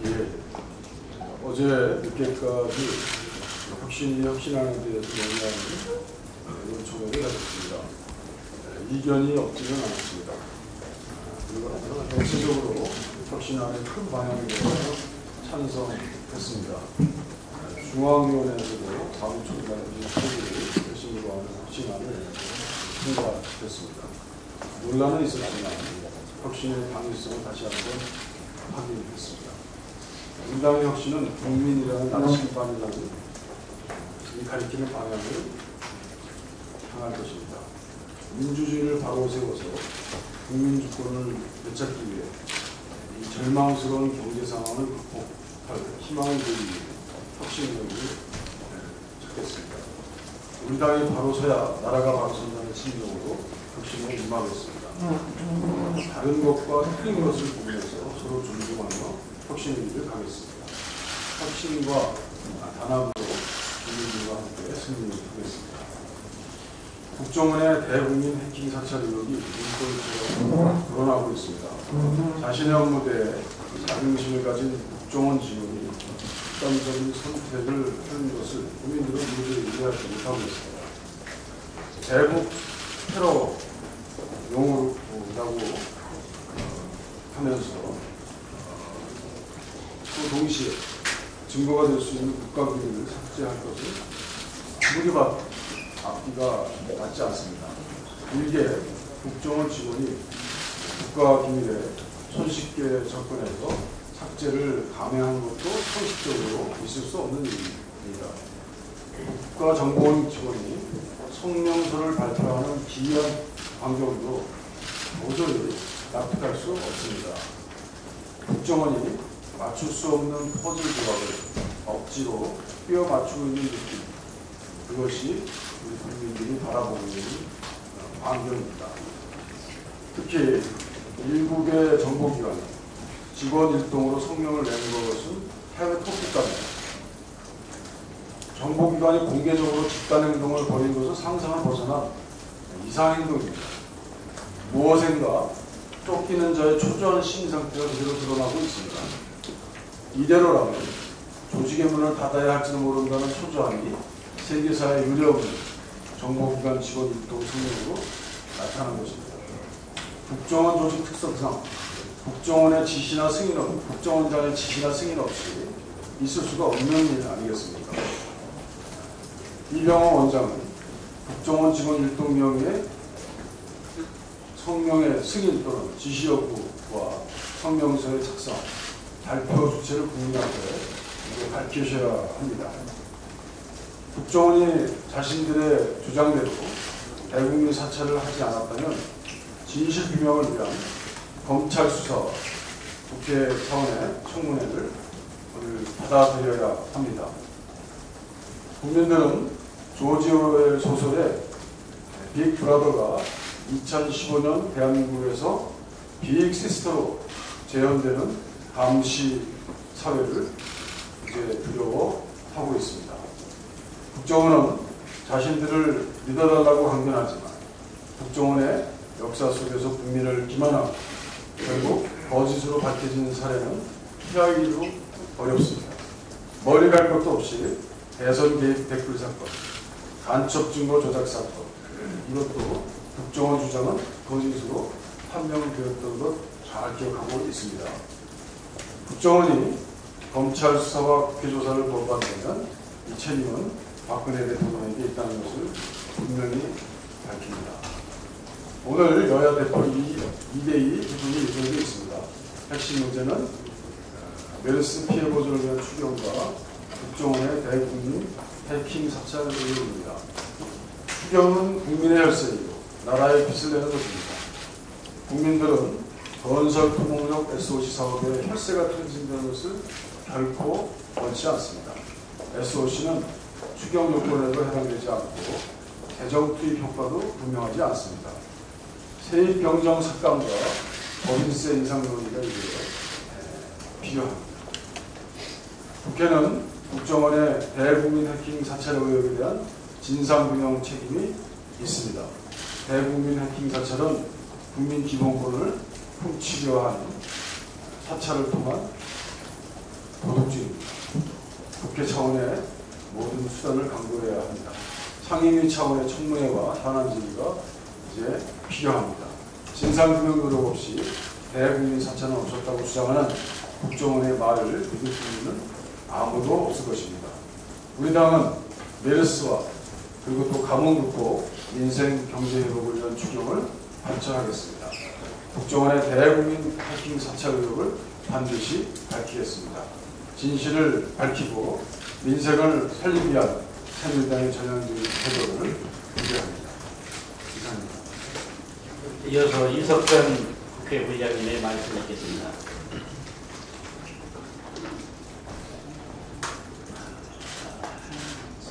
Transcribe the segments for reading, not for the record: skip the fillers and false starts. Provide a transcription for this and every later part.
예, 어제 늦게까지 혁신이 혁신하는 데에서 논의하는 의총회를 가졌습니다. 이견이 없지는 않았습니다. 그리고 전체적으로 혁신안의 큰 방향에 대해서 찬성했습니다. 중앙위원회에서도 사무총장의 소개를 혁신으로 하는 혁신안을 통과했습니다. 논란은 있었지만 혁신의 당위성을 다시 한번 확인했습니다. 민당의 혁신은 국민이라는 나침반이라는 이 가리키는 방향을 향할 것입니다. 민주주의를 바로 세워서 국민 주권을 되찾기 위해 이 절망스러운 경제 상황을 극복할 희망을 보이기 위해 혁신력을 찾겠습니다. 우리 당이 바로 서야 나라가 바로 선다는 심정으로 혁신에 임하겠습니다. 다른 것과 틀린 것을 구분해서 서로 존중하며 혁신의 길을 가겠습니다. 혁신과 단합으로 국민들과 함께 승리하겠습니다. 국정원의 대국민 해킹 사찰 의혹이 문건처럼 드러나고 있습니다. 자신의 업무대에 자긍심을 가진 국정원 직원이 극단적인 선택을 하는 것을 국민들은 도저히 이해하지 못하고 있습니다. 대북 테러 용어라고 하면서 또 동시에 증거가 될 수 있는 국가기밀을 삭제할 것은 무리밭 앞뒤가 맞지 않습니다. 일개 국정원 직원이 국가기밀에 손쉽게 접근해서 삭제를 감행한 것도 상식적으로 있을 수 없는 일입니다. 국가정보원 직원이 성명서를 발표하는 기이한 환경도 도저히 납득할 수 없습니다. 국정원이 맞출 수 없는 퍼즐 조각을 억지로 끼워 맞추고 있는 느낌, 그것이 우리 국민들이 바라보고 있는 환경입니다. 특히 일국의 정보기관이 직원 일동으로 성명을 낸 것은 해외 토픽입니다. 정보기관이 공개적으로 집단행동을 벌인 것은 상상을 벗어난 이상행동입니다. 무엇인가 쫓기는 자의 초조한 심리상태가 그대로 드러나고 있습니다. 이대로라면 조직의 문을 닫아야 할지도 모른다는 초조함이 세계사의 유례없는 정보기관 직원 일동 성명으로 나타난 것입니다. 국정원 조직 특성상 국정원의 지시나 승인 없이 국정원장의 지시나 승인 없이 있을 수가 없는 일 아니겠습니까? 이병헌 원장은 국정원 직원 일동 명의의 성명의 승인 또는 지시 여부와 성명서의 작성, 발표 주체를 국민 앞에 밝히셔야 합니다. 국정원이 자신들의 주장대로 대국민 사찰을 하지 않았다면 진실규명을 위한 검찰 수사, 국회 차원의 청문회를 받아들여야 합니다. 국민들은 조지 오웰 소설의 빅브라더가 2015년 대한민국에서 빅시스터로 재현되는 감시 사회를 이제 두려워하고 있습니다. 국정원은 자신들을 믿어달라고 강변하지만 국정원의 역사 속에서 국민을 기만하고 결국 거짓으로 밝혀진 사례는 피하기도 어렵습니다. 머리 갈 것도 없이 대선 개입 댓글 사건, 간첩 증거 조작 사건, 이것도 국정원 주장은 거짓으로 판명되었던 것 잘 기억하고 있습니다. 국정원이 검찰 수사와 국회 조사를 거부한다면 이 책임은 박근혜 대통령에게 있다는 것을 분명히 밝힙니다. 오늘 여야 대표 2대2 부분이 예정되어 있습니다. 핵심 문제는 메르스 피해 보전을 위한 추경과 국정원의 대국민 해킹 사찰 의혹입니다. 추경은 국민의 혈세이고 나라의 빚을 내는 것입니다. 국민들은 건설 토목력 SOC 사업에 혈세가 퇴진되는 것을 결코 원치 않습니다. SOC는 추경 요건에도 해당되지 않고 재정 투입 효과도 분명하지 않습니다. 세입 경정 삭감과 법인세 인상 논의가 이제 필요합니다. 국회는 국정원의 대국민 해킹 사찰 의혹에 대한 진상규명 책임이 있습니다. 대국민 해킹 사찰은 국민 기본권을 훔치려 한 사찰을 통한 도둑질입니다. 국회 차원의 모든 수단을 강구해야 합니다. 상임위 차원의 청문회와 현안질의가 이제 필요합니다. 진상규명 노력 없이 대국민 사찰은 없었다고 주장하는 국정원의 말을 믿을 수는 아무도 없을 것입니다. 우리 당은 메르스와 그리고 또 감옥 긋고 민생 경제 회복을 위한 추경을 발전하겠습니다. 국정원의 대국민 해킹 사찰 의혹을 반드시 밝히겠습니다. 진실을 밝히고 민생을 살리기 위한 새누리당의 전향적인 태도를 기대합니다. 이상입니다. 이어서 이석근 국회부의장님의 말씀 있겠습니다.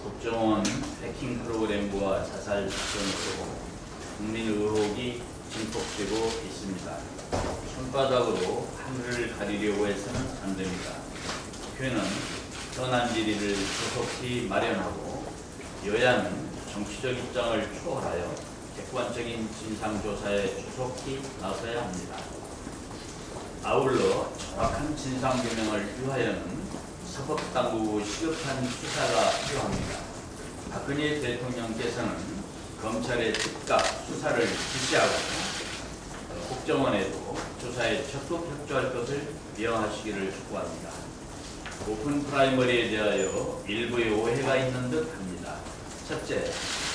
국정원 해킹 프로그램과 자살 사건으로 국민 의혹이 증폭되고 있습니다. 손바닥으로 하늘을 가리려고 해서는 안 됩니다. 국회는 현안 질의를 조속히 마련하고 여야는 정치적 입장을 초월하여 객관적인 진상조사에 조속히 나서야 합니다. 아울러 정확한 진상규명을 위하여는 사법당국의 시급한 수사가 필요합니다. 박근혜 대통령께서는 검찰의 즉각 수사를 지시하고 국정원에도 조사에 적극 협조할 것을 명하시기를 촉구합니다. 오픈 프라이머리에 대하여 일부의 오해가 있는 듯 합니다. 첫째,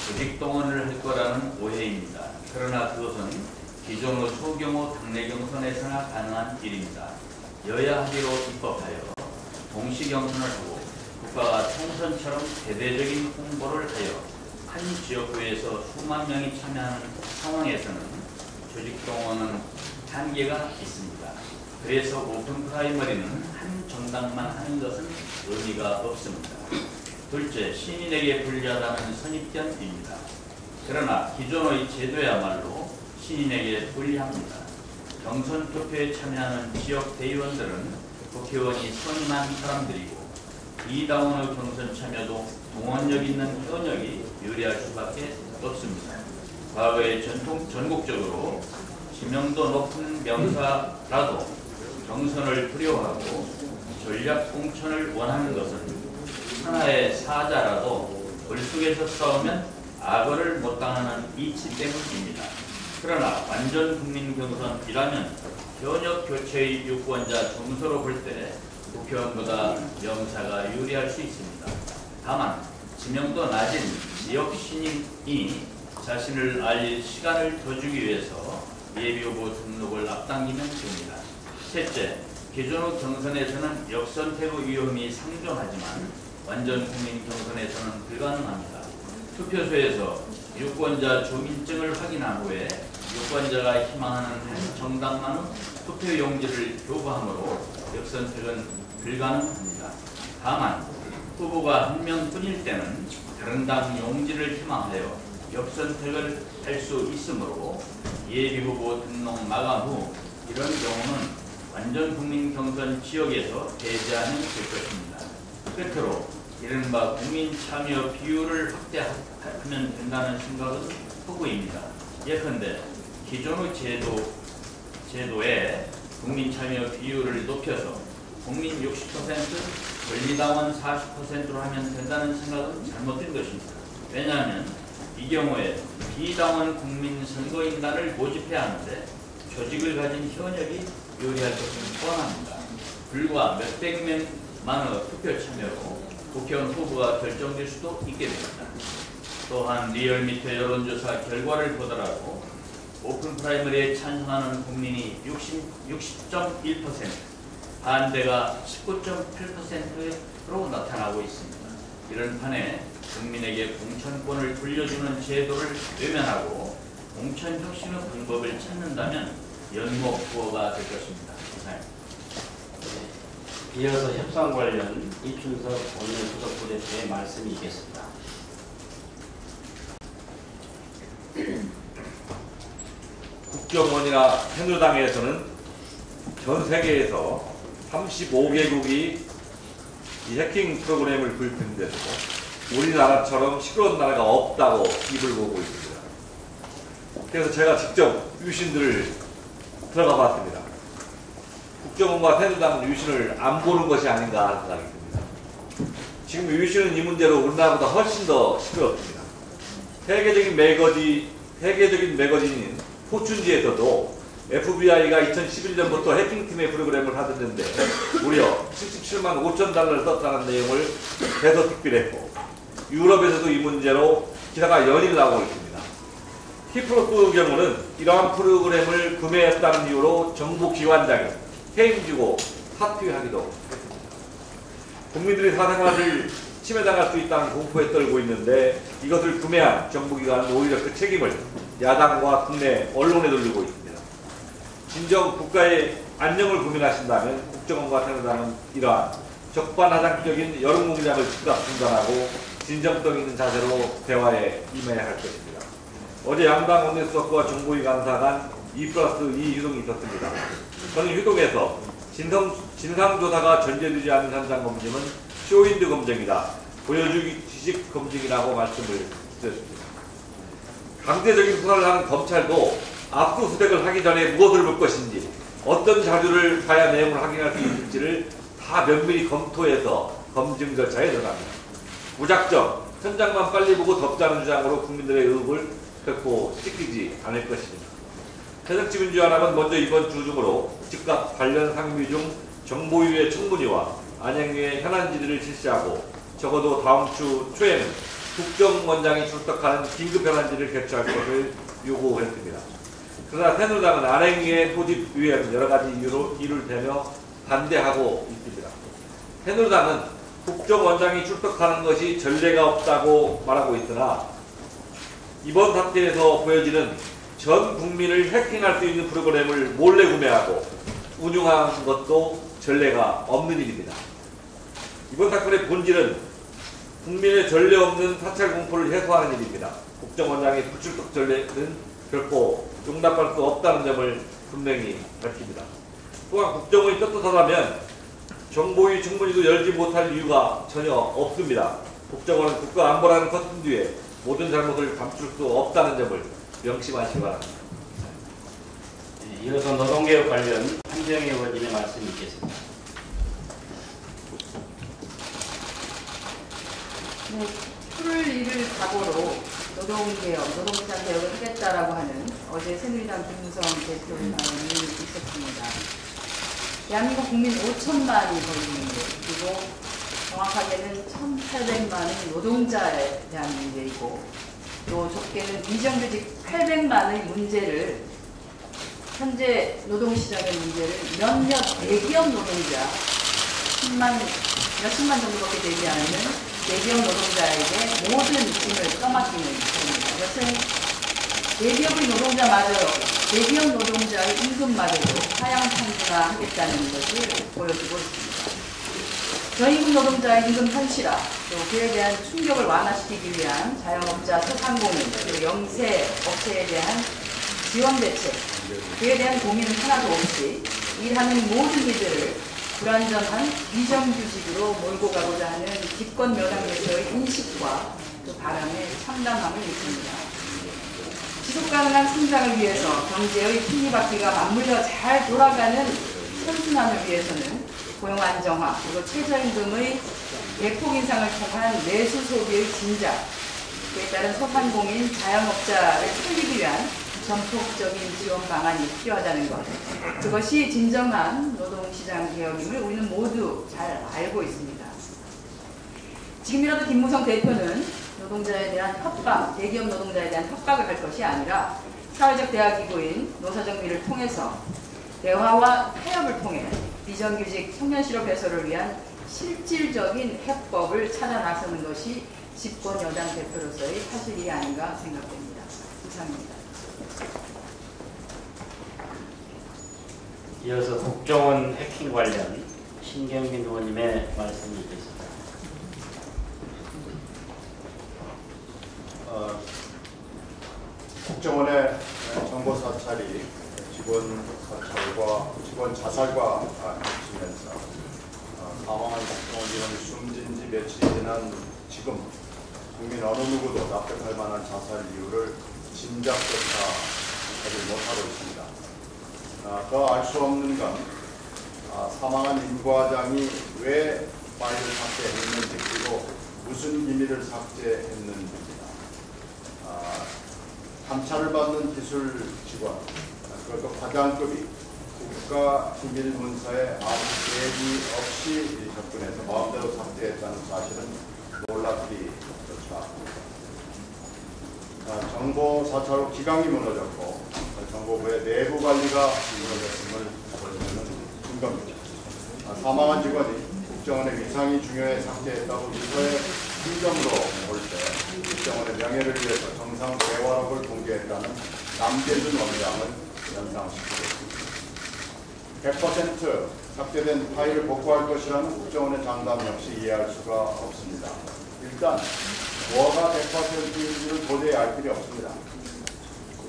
조직 동원을 할 거라는 오해입니다. 그러나 그것은 기존의 소규모 당내 경선에서나 가능한 일입니다. 여야 합의로 입법하여 동시 경선을 하고 국가가 총선처럼 대대적인 홍보를 하여 한 지역구에서 수만 명이 참여하는 상황에서는 조직 동원은 한계가 있습니다. 그래서 오픈 프라이머리는 한 정당만 하는 것은 의미가 없습니다. 둘째, 신인에게 불리하다는 선입견입니다. 그러나 기존의 제도야말로 신인에게 불리합니다. 경선 투표에 참여하는 지역 대의원들은 국회의원이 선임한 사람들이고 이당원의 경선 참여도 동원력 있는 현역이 유리할 수밖에 없습니다. 과거에 전국적으로 지명도 높은 명사라도 경선을 두려워하고 전략 공천을 원하는 것은 하나의 사자라도 불쑥에서 싸우면 악어를 못 당하는 이치 때문입니다. 그러나 완전 국민 경선이라면 현역 교체의 유권자 점수로 볼 때 국회의원보다 명사가 유리할 수 있습니다. 다만 지명도 낮은 지역 신인이 자신을 알릴 시간을 더 주기 위해서 예비후보 등록을 앞당기면 됩니다. 셋째, 기존의 경선에서는 역선택의 위험이 상존하지만 완전 국민 경선에서는 불가능합니다. 투표소에서 유권자 주민증을 확인한 후에 유권자가 희망하는 한 정당만의 투표용지를 교부하므로 역선택은 불가능합니다. 다만 후보가 한 명뿐일 때는 다른 당 용지를 희망하여 역선택을 할 수 있으므로 예비후보 등록 마감 후 이런 경우는 완전 국민 경선 지역에서 배제하면 될 것입니다. 끝으로 이른바 국민 참여 비율을 확대하면 된다는 생각은 허구입니다. 예컨대 기존의 제도에 국민 참여 비율을 높여서 국민 60%, 권리당원 40%로 하면 된다는 생각은 잘못된 것입니다. 왜냐하면 이 경우에 비당원 국민 선거인단을 모집해야 하는데 조직을 가진 현역이 유리할 것은 뻔합니다. 불과 몇백 명만의 투표 참여로 국회의원 후보가 결정될 수도 있게 됩니다. 또한 리얼미터 여론조사 결과를 보더라도 오픈 프라이머리에 찬성하는 국민이 60.1%, 반대가 19.8%로 나타나고 있습니다. 이런 판에 국민에게 공천권을 돌려주는 제도를 외면하고 공천 혁신의 방법을 찾는다면 연목구호가 될 것입니다. 이어서 협상 관련 이춘석 원내 수석부대표의 말씀이 있겠습니다. 국정원이나 새누리당에서는 전 세계에서 35개국이 이 해킹 프로그램을 불편대고 우리나라처럼 시끄러운 나라가 없다고 입을 보고 있습니다. 그래서 제가 직접 유신들을 들어가 봤습니다. 국정원과 새누리당은 유신을 안 보는 것이 아닌가 하는 생각이 듭니다. 지금 유신은 이 문제로 우리나라보다 훨씬 더 시끄럽습니다. 세계적인 매거진인 포춘지에서도 FBI가 2011년부터 해킹팀의 프로그램을 하던,데 무려 77만 5천 달러를 썼다는 내용을 대서특필했고, 유럽에서도 이 문제로 기사가 연일 나오고 있습니다. 키프로스 경우는 이러한 프로그램을 구매했다는 이유로 정부기관장이 해임주고 사퇴하기도 했습니다. 국민들이 사생활을 침해당할 수 있다는 공포에 떨고 있는데, 이것을 구매한 정부기관은 오히려 그 책임을 야당과 국내 언론에 돌리고 있습니다. 진정 국가의 안녕을 고민하신다면 국정원과 새누리당은 이러한 적반하장적인 여론공작을 즉각 중단하고 진정성 있는 자세로 대화에 임해야 할 것입니다. 어제 양당 원내수석과 정보위 간사 간 2+2 휴동이 있었습니다. 저는 휴동에서 진상조사가 전제되지 않은 현장 검증은 쇼윈드 검증이다, 보여주기 지식 검증이라고 말씀을 드렸습니다. 강제적인 수사를 하는 검찰도 압수수색을 하기 전에 무엇을 볼 것인지, 어떤 자료를 봐야 내용을 확인할 수 있을지를 다 면밀히 검토해서 검증 절차에 들어갑니다. 무작정 현장만 빨리 보고 덮자는 주장으로 국민들의 의혹을 결코 씻기지 않을 것입니다. 새정치민주연합은 먼저 이번 주 중으로 즉각 관련 상임위 중 정보위의 청문위와 안행위의 현안질의를 실시하고, 적어도 다음 주 초에는 국정원장이 출석하는 긴급 현안질을 개최할 것을 요구했습니다. 그러나 새누리당은 안행위의 소집 위에 여러 가지 이유를 대며 반대하고 있습니다. 새누리당은 국정원장이 출석하는 것이 전례가 없다고 말하고 있으나, 이번 사태에서 보여지는 전 국민을 해킹할 수 있는 프로그램을 몰래 구매하고 운용한 것도 전례가 없는 일입니다. 이번 사건의 본질은 국민의 전례 없는 사찰 공포를 해소하는 일입니다. 국정원장의 불출석 전례는 결코 용납할 수 없다는 점을 분명히 밝힙니다. 또한 국정원이 떳떳하다면 정보위 청문회도 열지 못할 이유가 전혀 없습니다. 국정원은 국가안보라는 커튼 뒤에 모든 잘못을 감출 수 없다는 점을 명심하시기 바랍니다. 이어서 노동개혁 관련 한정희 의원님의 말씀이 있겠습니다. 네, 풀을 일을 각오로 노동개혁, 노동시장 개혁을 하겠다라고 하는 어제 새누리당 김무성 대표의 발언이 있었습니다. 대한민국 국민 5천만이 걸리는데, 그리고 정확하게는 1,800만의 노동자에 대한 문제이고, 또 좁게는 비정규직 800만의 문제를, 현재 노동시장의 문제를 몇몇 대기업 노동자 몇십만 정도밖에 되지 않는 대기업 노동자에게 모든 짐을 떠맡기는 겁니다. 이것은 대기업의 대기업 노동자의 임금마저도 하향평준화하겠다는 것을 보여주고 있습니다. 전임금 노동자의 임금 현실화, 또 그에 대한 충격을 완화시키기 위한 자영업자, 소상공인, 그리고 영세 업체에 대한 지원 대책, 그에 대한 고민은 하나도 없이 일하는 모든 이들을 불완전한 비정규직으로 몰고 가고자 하는 집권 여당에서의 인식과 그 바람에 참담함을 느낍니다. 지속가능한 성장을 위해서 경제의 톱니바퀴가 맞물려 잘 돌아가는 선순환을 위해서는 고용 안정화, 그리고 최저임금의 대폭 인상을 통한 내수 소비의 진작, 그에 따른 소상공인, 자영업자를 살리기 위한 전폭적인 지원 방안이 필요하다는 것, 그것이 진정한 노동시장 개혁임을 우리는 모두 잘 알고 있습니다. 지금이라도 김무성 대표는 노동자에 대한 협박, 대기업 노동자에 대한 협박을 할 것이 아니라 사회적 대화기구인 노사정비를 통해서 대화와 타협을 통해 비정규직 청년 실업 해소를 위한 실질적인 해법을 찾아 나서는 것이 집권 여당 대표로서의 사실이 아닌가 생각됩니다. 이상입니다. 이어서 국정원 해킹 관련 신경민 의원님의 말씀이 있겠습니다. 국정원의 정보 사찰이 직원 자살과 겹치면서 사망한 국정원직원이 숨진 지 며칠이 지난 지금 국민 어느 누구도 납득할 만한 자살 이유를 짐작조차 하지 못하고 있습니다. 더 알 수 없는 건 사망한 임 과장이 왜 파일을 삭제했는지 그리고 무슨 기밀을 삭제했는지입니다. 감찰을 받는 기술 직원, 그것도 과장급이 국가기밀문서에 아무 계획이 없이 접근해서 마음대로 삭제했다는 사실은 놀랍기 좋지 않습니다. 정보 4차로 기강이 무너졌고 정보부의 내부 관리가 무너졌음을 보여주는 증거입니다. 사망한 직원이 국정원의 위상이 중요해 삭제했다고 유서의 힘점으로 볼 때 국정원의 명예를 위해서 정상 대화록을 공개했다는 남재준 원장을 연상시키겠습니다. 100% 삭제된 파일을 복구할 것이라는 국정원의 장담 역시 이해할 수가 없습니다. 일단 뭐가 100%인지를 도저히 알 필요 없습니다.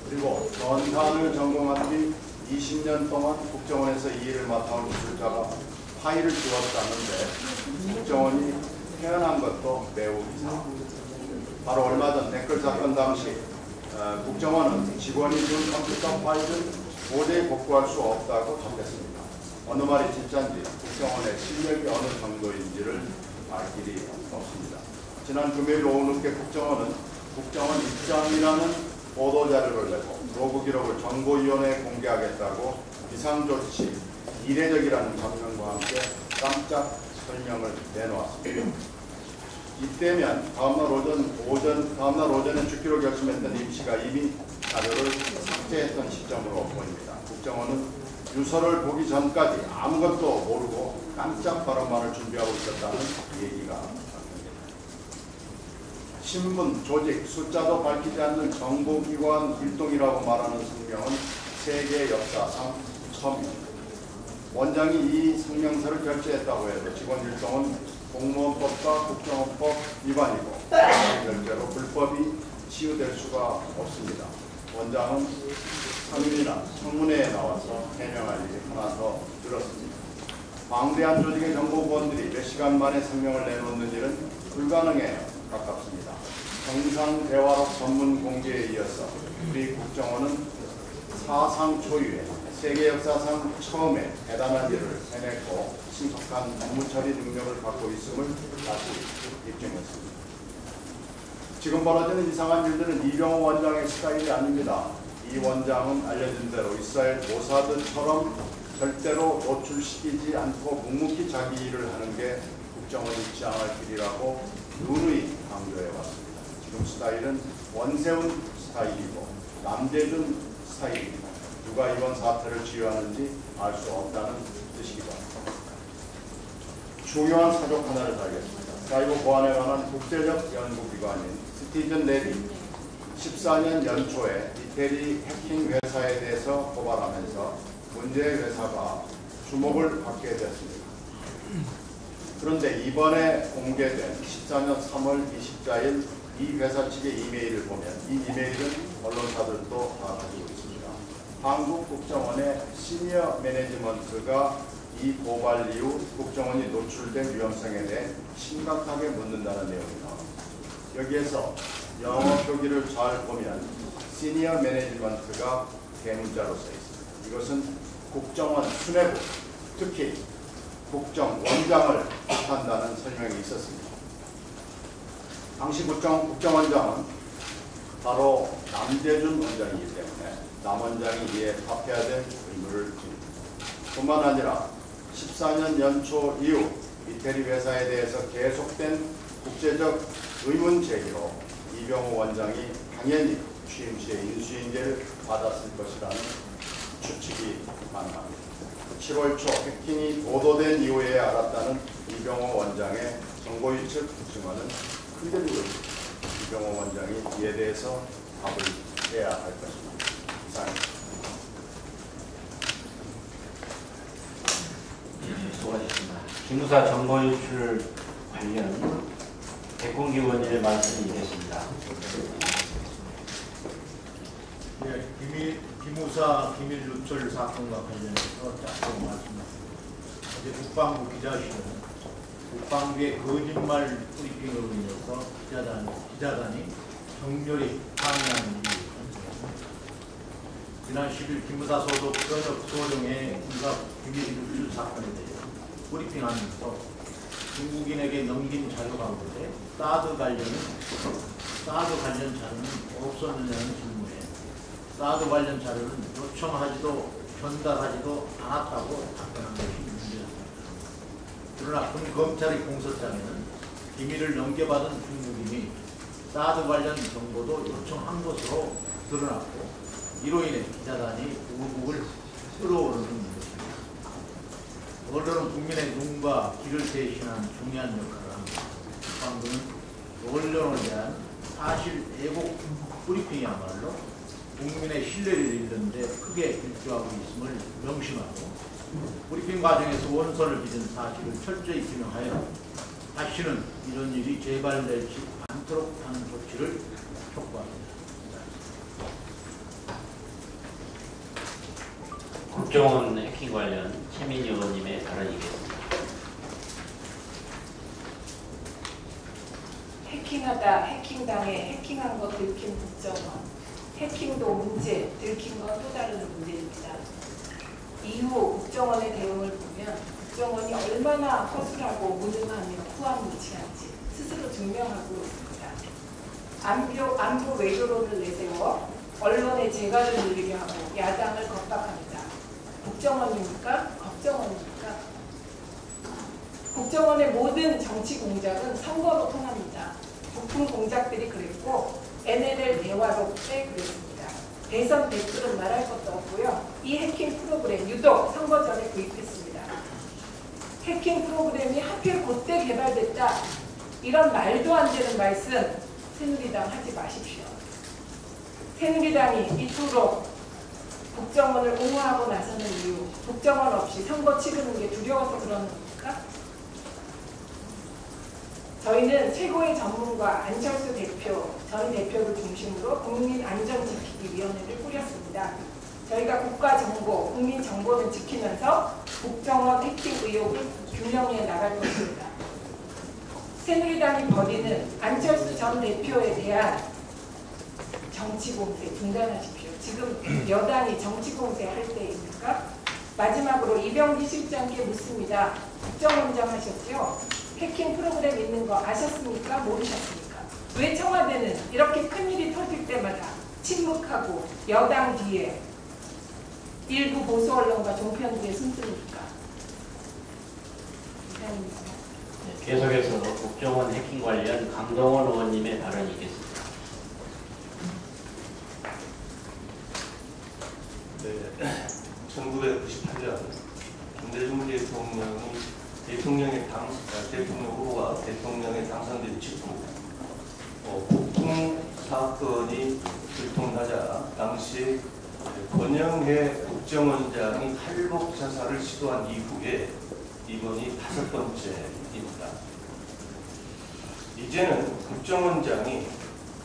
그리고 전산을 전공한 뒤 20년 동안 국정원에서 이 일을 맡아온 기술자가 파일을 지웠다는데 국정원이 태어난 것도 매우 이상합니다. 바로 얼마 전 댓글 사건 당시 국정원은 직원이 준 컴퓨터 파일은 도저히 복구할 수 없다고 답했습니다. 어느 말이 진짜인지 국정원의 실력이 어느 정도인지를 알 길이 없습니다. 지난 금요일 오후 늦게 국정원은 국정원 입장이라는 보도자료를 내고 로그 기록을 정보위원회에 공개하겠다고 비상조치 이례적이라는 장면과 함께 깜짝 설명을 내놓았습니다. 이때면 다음날 오전에 죽기로 결심했던 임씨가 이미 자료를 삭제했던 시점으로 보입니다. 국정원은 유서를 보기 전까지 아무것도 모르고 깜짝 발언만을 준비하고 있었다는 얘기가 나옵니다. 신분, 조직, 숫자도 밝히지 않는 정보기관 일동이라고 말하는 성명은 세계 역사상 처음입니다. 원장이 이 성명서를 결제했다고 해도 직원 일동은 공무원법과 국정원법 위반이고 결제로 불법이 치유될 수가 없습니다. 원장은 상임이나 청문회에 나와서 해명할 일이 하나 더 늘었습니다. 방대한 조직의 정보부원들이 몇 시간 만에 성명을 내놓는 일은 불가능에 가깝습니다. 정상 대화록 전문 공개에 이어서 우리 국정원은 사상 초유의 세계 역사상 처음에 대단한 일을 해냈고 심각한 업무 처리 능력을 갖고 있음을 다시 입증했습니다. 지금 벌어지는 이상한 일들은 이병호 원장의 스타일이 아닙니다. 이 원장은 알려진 대로 이스라엘 모사드처럼 절대로 노출시키지 않고 묵묵히 자기 일을 하는 게 국정원이 지향할 길이라고 누누이 강조해왔습니다. 지금 스타일은 원세훈 스타일이고 남재준 스타일입니다. 누가 이번 사태를 지휘하는지 알 수 없다는 뜻이기도 합니다. 중요한 사족 하나를 달겠습니다. 사이버 보안에 관한 국제적 연구기관인 스티븐 레비 14년 연초에 이태리 해킹 회사에 대해서 고발하면서 문제의 회사가 주목을 받게 됐습니다. 그런데 이번에 공개된 14년 3월 24일 이 회사 측의 이메일을 보면 이 이메일은 언론사들도 다 가지고 있습니다. 한국 국정원의 시니어 매니지먼트가 이 고발 이후 국정원이 노출된 위험성에 대해 심각하게 묻는다는 내용입니다. 여기에서 영어 표기를 잘 보면 시니어 매니지먼트가 대문자로 써 있습니다. 이것은 국정원 수뇌부, 특히 국정원장을 뜻한다는 설명이 있었습니다. 당시 국정원장은 바로 남재준 원장이기 때문에 남 원장이 이에 답해야 될 의무를 지닙니다. 뿐만 아니라 14년 연초 이후 이태리 회사에 대해서 계속된 국제적 의문 제기로 이병호 원장이 당연히 취임 시에 인수인계를 받았을 것이라는 추측이 가능합니다. 7월 초 해킹이 보도된 이후에 알았다는 이병호 원장의 정보유출 증언은 흔들리고 있습니다. 이병호 원장이 이에 대해서 답을 해야 할 것입니다. 이상입니다. 수고하셨습니다. 기무사 정보유출 관련 백공기 의원님의 말씀이 있겠습니다. 네, 기무사 기밀 유출 사건과 관련해서 짧게 말씀드립니다. 어제 국방부 기자실은 국방부의 거짓말 브리핑으로 인해서 기자단이 격렬히 항의하는 일이 있었습니다. 지난 10일 기무사 소속 현역 소령의 군사 기밀 유출 사건에 대해 브리핑하면서 중국인에게 넘긴 자료 가운데 사드 관련 자료는 없었느냐는 질문에 사드 관련 자료는 요청하지도 전달하지도 않았다고 답변한 것이 문제였습니다. 그러나 군 검찰의 공소장에는 비밀을 넘겨받은 중국인이 사드 관련 정보도 요청한 것으로 드러났고 이로 인해 기자단이 우국을 끌어오르는 것입니다. 언론은 국민의 눈과 귀를 대신한 중요한 역할을 합니다. 국방부는 언론에 대한 사실 왜곡 브리핑이야말로 국민의 신뢰를 잃는 데 크게 일조하고 있음을 명심하고 브리핑 과정에서 원선을 빚은 사실을 철저히 규명하여 다시는 이런 일이 재발되지 않도록 하는 조치를 촉구합니다. 국정원 해킹 관련 최민희 의원님의 발언이겠습니다. 해킹하다 해킹당해 해킹한 거 들킨 국정원, 해킹도 문제, 들킨 건 또 다른 문제입니다. 이후 국정원의 대응을 보면 국정원이 얼마나 허술하고 무능하며 후한무치한지 스스로 증명하고 있습니다. 안보 외교론을 내세워 언론의 재갈을 늘리려 하고 야당을 겁박합니다. 국정원입니까? 걱정원입니까? 국정원의 모든 정치 공작은 선거로 통합니다. 부품 공작들이 그랬고 NLL 대화록 때 그랬습니다. 대선 댓글은 말할 것도 없고요. 이 해킹 프로그램 유독 선거 전에 구입했습니다. 해킹 프로그램이 하필 그때 개발됐다. 이런 말도 안 되는 말씀 새누리당 하지 마십시오. 새누리당이 이토록 국정원을 옹호하고 나서는 이유, 국정원 없이 선거 치르는 게 두려워서 그러는 겁니까? 저희는 최고의 전문가 안철수 대표, 전 대표를 중심으로 국민안전지키기위원회를 꾸렸습니다. 저희가 국가정보, 국민정보는 지키면서 국정원 해킹 의혹을 규명해 나갈 것입니다. 새누리당이 벌이는 안철수 전 대표에 대한 정치공세 중단하십시오. 지금 여당이 정치공세 할 때입니까? 마지막으로 이병기 실장께 묻습니다. 국정원장 하셨죠? 해킹 프로그램 있는 거 아셨습니까? 모르셨습니까? 왜 청와대는 이렇게 큰일이 터질 때마다 침묵하고 여당 뒤에 일부 보수 언론과 종편 뒤에 숨습니까? 이상입니다. 네, 계속해서 국정원 해킹 관련 강동원 의원님의 발언이 있겠습니다. 네, 1998년 김대중 대통령의 대통령 후보가 대통령에 당선된 직후 북풍 사건이 들통나자 당시 권영해 국정원장이 탈북 자살을 시도한 이후에 이번이 5번째입니다. 이제는 국정원장이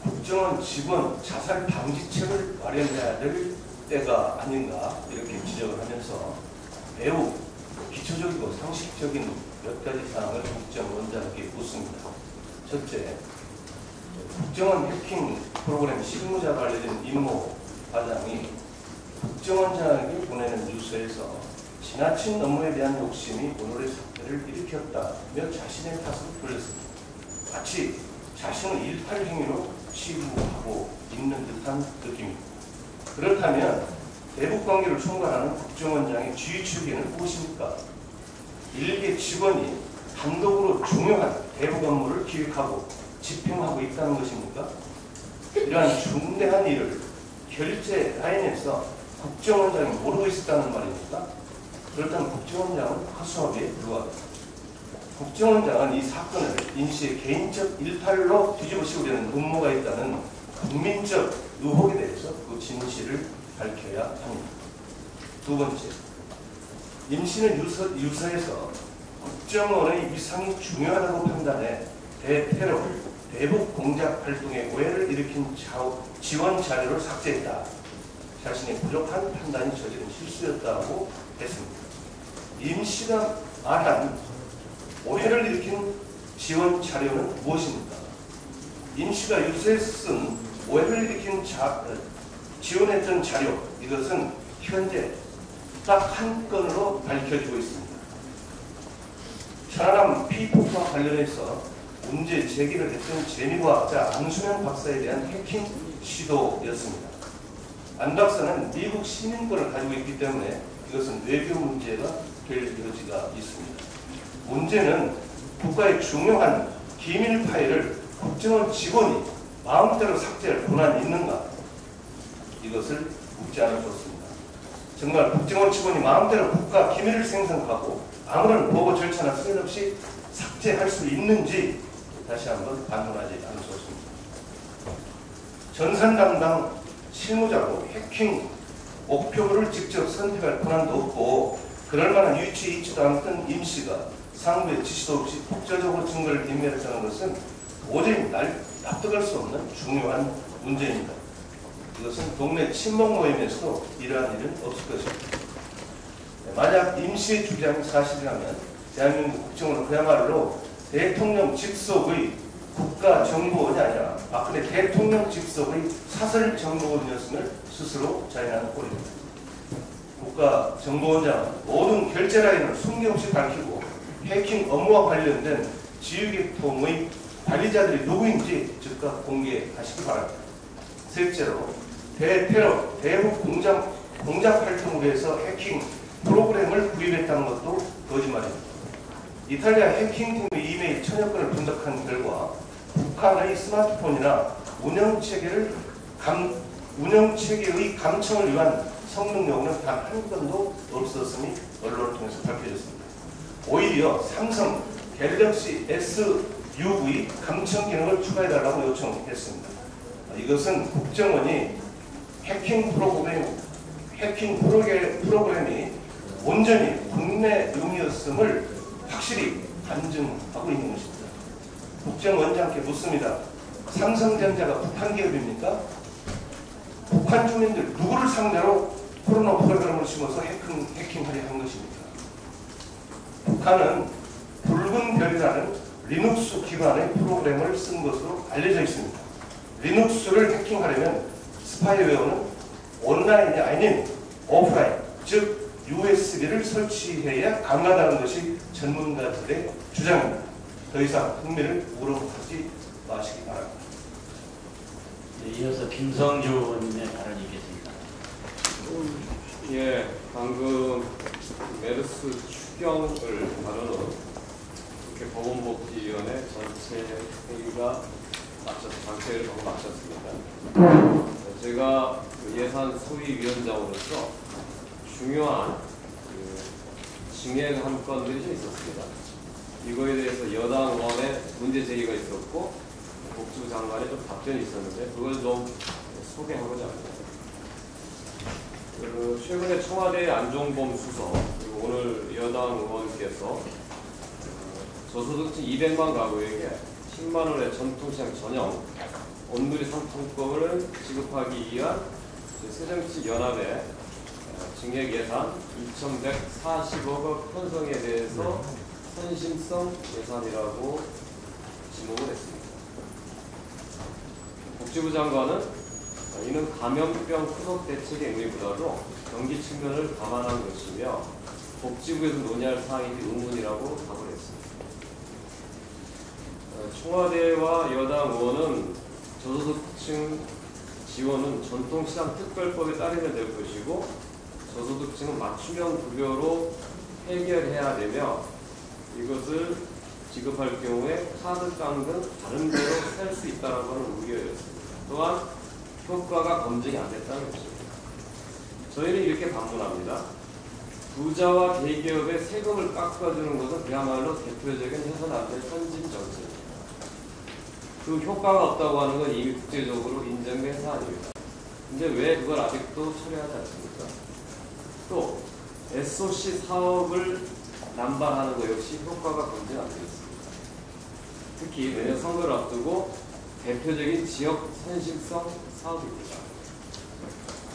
국정원 직원 자살 방지책을 마련해야 될 때가 아닌가 이렇게 지적을 하면서 매우 기초적이고 상식적인 몇 가지 사항을 국정원장에게 묻습니다. 첫째, 국정원 해킹 프로그램 실무자 관련된 임모 과장이 국정원장에게 보내는 뉴스에서 지나친 업무에 대한 욕심이 오늘의 사태를 일으켰다며 자신의 탓을 돌렸습니다. 마치 자신을 일탈 행위로 치부하고 있는 듯한 느낌입니다. 그렇다면 대북관계를 총괄하는 국정원장의 지휘추기는 무엇입니까? 일개 직원이 단독으로 중요한 대북 업무를 기획하고 집행하고 있다는 것입니까? 이러한 중대한 일을 결제 라인에서 국정원장이 모르고 있었다는 말입니까? 그렇다면 국정원장은 허수아비에 불과합니다. 국정원장은 이 사건을 인시의 개인적 일탈로 뒤집어 씌우려는 음모가 있다는 국민적 의혹에 대해서 그 진실을 밝혀야 합니다. 두 번째, 임시는 유서에서 국정원의 위상이 중요하다고 판단해 대테러, 대북 공작 활동에 오해를 일으킨 지원 자료를 삭제했다. 자신의 부족한 판단이 저지른 실수였다고 했습니다. 임시가 말한 오해를 일으킨 지원 자료는 무엇입니까? 임시가 유서에서 쓴 오해를 일으킨 지원했던 자료, 이것은 현재 딱 한 건으로 밝혀지고 있습니다. 피폭과 관련해서 문제 제기를 했던 재미과학자 안수명 박사에 대한 해킹 시도였습니다. 안 박사는 미국 시민권을 가지고 있기 때문에 이것은 외교 문제가 될 여지가 있습니다. 문제는 국가의 중요한 기밀 파일을 국정원 직원이 마음대로 삭제할 권한이 있는가? 이것을 묻지 않을 수 없습니다. 정말 국정원 직원이 마음대로 국가 기밀을 생성하고 아무런 보고 절차나 수행 없이 삭제할 수 있는지 다시 한번 반문하지 않을 수 없습니다. 전산 담당 실무자로 해킹 목표물을 직접 선택할 권한도 없고 그럴 만한 위치에 있지도 않던 임 씨가 상부의 지시도 없이 독자적으로 증거를 인멸했다는 것은 도저히 납득할 수 없는 중요한 문제입니다. 이것은 동네 친목 모임에서도 이러한 일은 없을 것입니다. 만약 임 씨의 주장이 사실이라면 대한민국 국정원은 그야말로 대통령 직속의 국가정보원이 아니라 박근혜 대통령 직속의 사설정보원이었음을 스스로 자인하는 꼴입니다. 국가정보원장은 모든 결제 라인을 숨김없이 밝히고 해킹 업무와 관련된 지휘계통의 관리자들이 누구인지 즉각 공개하시기 바랍니다. 셋째로 대테러, 대북 공작 활동으로 해서 해킹 프로그램을 구입했다는 것도 거짓말입니다. 이탈리아 해킹팀의 이메일 1000여 건을 분석한 결과 북한의 스마트폰이나 운영체계의 감청을 위한 성능 요구는 단 한 건도 없었음이 언론을 통해서 밝혀졌습니다. 오히려 삼성 갤럭시 SUV 감청 기능을 추가해달라고 요청했습니다. 이것은 국정원이 해킹 프로그램이 온전히 국내용이었음을 확실히 간증하고 있는 것입니다. 국정원장께 묻습니다. 삼성전자가 북한 기업입니까? 북한 주민들 누구를 상대로 코로나 프로그램을 심어서 해킹하려 한 것입니까? 북한은 붉은 별이라는 리눅스 기반의 프로그램을 쓴 것으로 알려져 있습니다. 리눅스를 해킹하려면 스파이웨어는 온라인이 아닌 오프라인, 즉 USB를 설치해야 가능하다는 것이 전문가들의 주장입니다. 더 이상 흥미를 우러하지 마시기 바랍니다. 네, 이어서 김성주 의원님의 발언이 있겠습니다. 예, 방금 메르스 추경을 다루는 국회 보건복지위원회 전체 회의가 장체를 조금 마쳤습니다. 제가 예산 소위위원장으로서 중요한 증액 한 건들이 좀 있었습니다. 이거에 대해서 여당 의원의 문제 제기가 있었고 복지부 장관의 좀 답변이 있었는데 그걸 좀 소개하고자 합니다. 최근에 청와대 안종범 수석 그리고 오늘 여당 의원께서 저소득층 200만 가구에게 10만 원의 전통시장 전용 온누리 상품권을 지급하기 위한 새정치연합의 증액 예산 2,140억 편성에 대해서 선심성 예산이라고 지목을 했습니다. 복지부 장관은 이는 감염병 후속 대책의 의미보다도 경기 측면을 감안한 것이며 복지부에서 논의할 사항이기 의문이라고 답을 했습니다. 청와대와 여당 의원은 저소득층 지원은 전통시장 특별법에 따르면 될 것이고 저소득층은 맞춤형 급여로 해결해야 되며 이것을 지급할 경우에 카드깡 등 다른 데로 살 수 있다라고 하는 우려였습니다. 또한 효과가 검증이 안 됐다는 것입니다. 저희는 이렇게 반문합니다. 부자와 대기업의 세금을 깎아주는 것은 그야말로 대표적인 해서는 안 될 선진 정책입니다. 그 효과가 없다고 하는 건 이미 국제적으로 인정된 사안입니다. 근데 왜 그걸 아직도 처리하지 않습니까? 또 SOC 사업을 남발하는 것 역시 효과가 검증 안 되어 있습니다. 특히 내년 선거를 앞두고 대표적인 지역 선심성 사업입니다.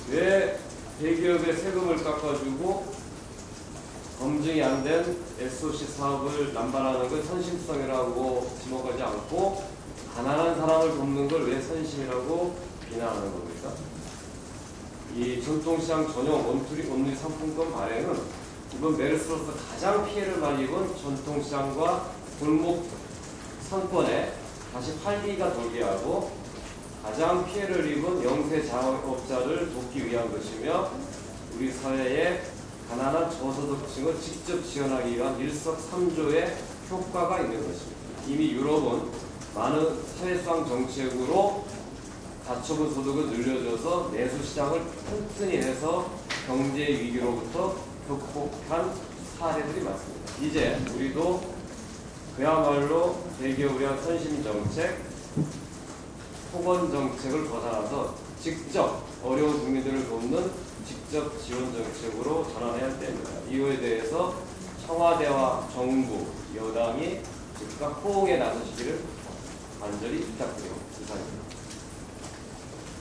왜 대기업의 세금을 깎아주고 검증이 안 된 SOC 사업을 남발하는 걸 선심성이라고 지목하지 않고 가난한 사람을 돕는 걸 왜 선심이라고 비난하는 겁니까? 이 전통시장 전용 온누리 상품권 발행은 이번 메르스로서 가장 피해를 많이 입은 전통시장과 골목 상권에 다시 활기가 돌게 하고 가장 피해를 입은 영세 자영업자를 돕기 위한 것이며 우리 사회의 가난한 저소득층을 직접 지원하기 위한 일석삼조의 효과가 있는 것입니다. 이미 유럽은 많은 사회수당 정책으로 가처분 소득을 늘려줘서 내수시장을 튼튼히 해서 경제 위기로부터 극복한 사례들이 많습니다. 이제 우리도 그야말로 대기업을 위한 선심 정책, 폭언 정책을 벗어나서 직접 어려운 국민들을 돕는 직접 지원 정책으로 전환해야 할 때입니다. 이유에 대해서 청와대와 정부, 여당이 즉각 호응에 나서시기를 간절히 부탁드립니다. 이상입니다.